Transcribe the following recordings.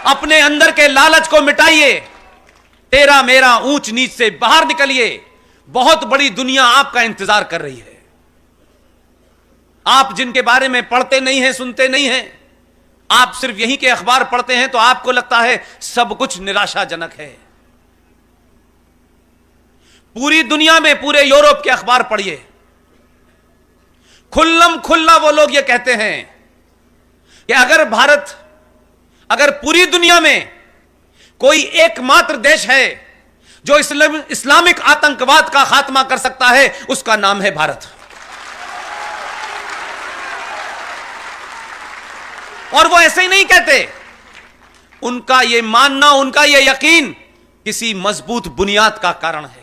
अपने अंदर के लालच को मिटाइए, तेरा मेरा ऊंच नीच से बाहर निकलिए। बहुत बड़ी दुनिया आपका इंतजार कर रही है। आप जिनके बारे में पढ़ते नहीं हैं, सुनते नहीं हैं, आप सिर्फ यहीं के अखबार पढ़ते हैं, तो आपको लगता है सब कुछ निराशाजनक है। पूरी दुनिया में, पूरे यूरोप के अखबार पढ़िए, खुल्लम खुल्ला वो लोग ये कहते हैं कि अगर पूरी दुनिया में कोई एकमात्र देश है जो इस्लामिक आतंकवाद का खात्मा कर सकता है, उसका नाम है भारत। और वो ऐसे ही नहीं कहते, उनका ये मानना, उनका ये यकीन किसी मजबूत बुनियाद का कारण है।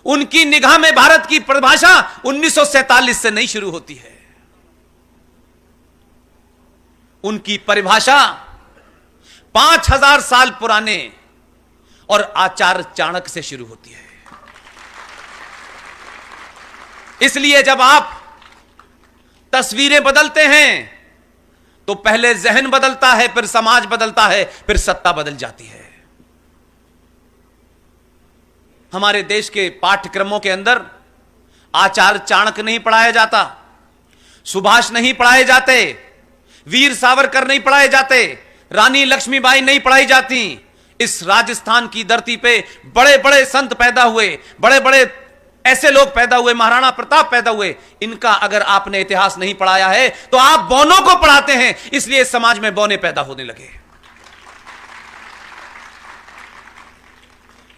उनकी निगाह में भारत की परिभाषा 1947 से नहीं शुरू होती है। उनकी परिभाषा 5000 साल पुराने और आचार्य चाणक्य से शुरू होती है। इसलिए जब आप तस्वीरें बदलते हैं तो पहले जहन बदलता है, फिर समाज बदलता है, फिर सत्ता बदल जाती है। हमारे देश के पाठ्यक्रमों के अंदर आचार्य चाणक्य नहीं पढ़ाया जाता, सुभाष नहीं पढ़ाए जाते, वीर सावरकर नहीं पढ़ाए जाते, रानी लक्ष्मीबाई नहीं पढ़ाई जाती। इस राजस्थान की धरती पे बड़े बड़े संत पैदा हुए, बड़े बड़े ऐसे लोग पैदा हुए, महाराणा प्रताप पैदा हुए। इनका अगर आपने इतिहास नहीं पढ़ाया है तो आप बौनों को पढ़ाते हैं, इसलिए समाज में बौने पैदा होने लगे।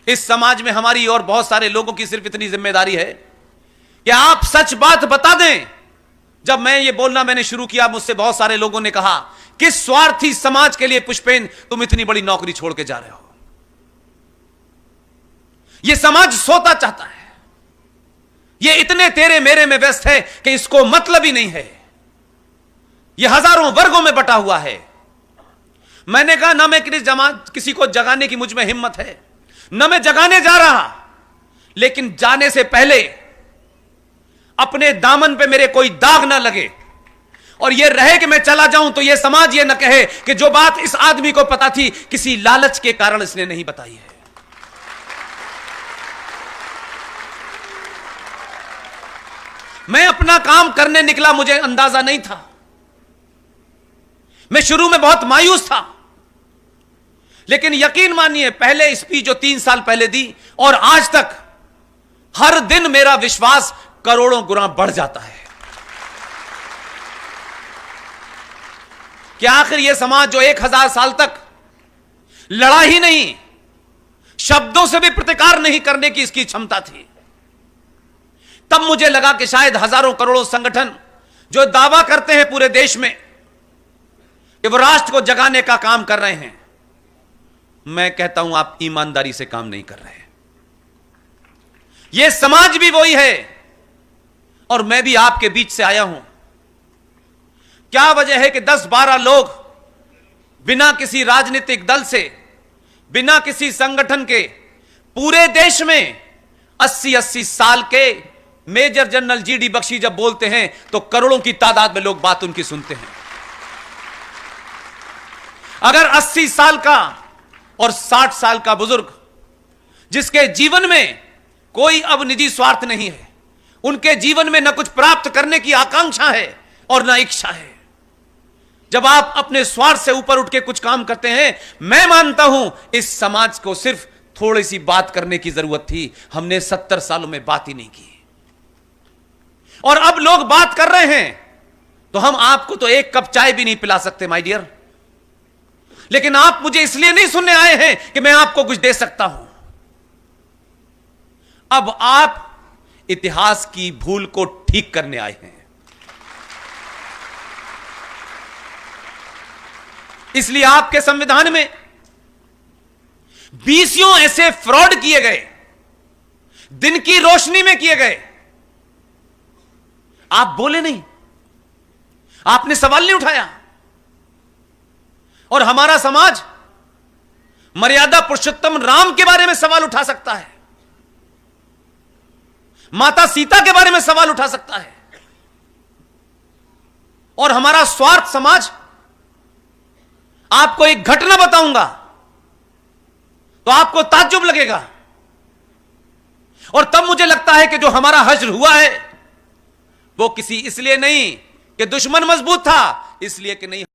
इस समाज में हमारी और बहुत सारे लोगों की सिर्फ इतनी जिम्मेदारी है कि आप सच बात बता दें। जब मैं ये बोलना मैंने शुरू किया, मुझसे बहुत सारे लोगों ने कहा, किस स्वार्थी समाज के लिए पुष्पेन तुम इतनी बड़ी नौकरी छोड़ के जा रहे हो? यह समाज सोता चाहता है, ये इतने तेरे मेरे में व्यस्त है कि इसको मतलब ही नहीं है। यह हजारों वर्गों में बटा हुआ है। मैंने कहा ना मैं किसी को जगाने की मुझ में हिम्मत है, न मैं जगाने जा रहा, लेकिन जाने से पहले अपने दामन पे मेरे कोई दाग ना लगे और यह रहे कि मैं चला जाऊं तो यह समाज यह न कहे कि जो बात इस आदमी को पता थी, किसी लालच के कारण इसने नहीं बताई है। मैं अपना काम करने निकला, मुझे अंदाजा नहीं था। मैं शुरू में बहुत मायूस था, लेकिन यकीन मानिए पहले स्पीच जो 3 साल पहले दी और आज तक हर दिन मेरा विश्वास करोड़ों गुना बढ़ जाता है कि आखिर यह समाज जो 1000 साल तक लड़ा ही नहीं, शब्दों से भी प्रतिकार नहीं करने की इसकी क्षमता थी, तब मुझे लगा कि शायद हजारों करोड़ों संगठन जो दावा करते हैं पूरे देश में कि वो राष्ट्र को जगाने का काम कर रहे हैं, मैं कहता हूं आप ईमानदारी से काम नहीं कर रहे। यह समाज भी वही है और मैं भी आपके बीच से आया हूं। क्या वजह है कि 10-12 लोग बिना किसी राजनीतिक दल से, बिना किसी संगठन के पूरे देश में 80-80 साल के मेजर जनरल जीडी बख्शी जब बोलते हैं तो करोड़ों की तादाद में लोग बात उनकी सुनते हैं। अगर 80 साल का और 60 साल का बुजुर्ग जिसके जीवन में कोई अब निजी स्वार्थ नहीं है, उनके जीवन में न कुछ प्राप्त करने की आकांक्षा है और न इच्छा है, जब आप अपने स्वार्थ से ऊपर उठ के कुछ काम करते हैं, मैं मानता हूं इस समाज को सिर्फ थोड़ी सी बात करने की जरूरत थी। हमने 70 सालों में बात ही नहीं की और अब लोग बात कर रहे हैं तो हम आपको तो एक कप चाय भी नहीं पिला सकते माय डियर, लेकिन आप मुझे इसलिए नहीं सुनने आए हैं कि मैं आपको कुछ दे सकता हूं। अब आप इतिहास की भूल को ठीक करने आए हैं। इसलिए आपके संविधान में 20 ऐसे फ्रॉड किए गए, दिन की रोशनी में किए गए, आप बोले नहीं, आपने सवाल नहीं उठाया। और हमारा समाज मर्यादा पुरुषोत्तम राम के बारे में सवाल उठा सकता है, माता सीता के बारे में सवाल उठा सकता है, और हमारा स्वार्थ समाज आपको एक घटना बताऊंगा तो आपको ताज्जुब लगेगा। और तब मुझे लगता है कि जो हमारा हश्र हुआ है वो किसी इसलिए नहीं कि दुश्मन मजबूत था, इसलिए कि नहीं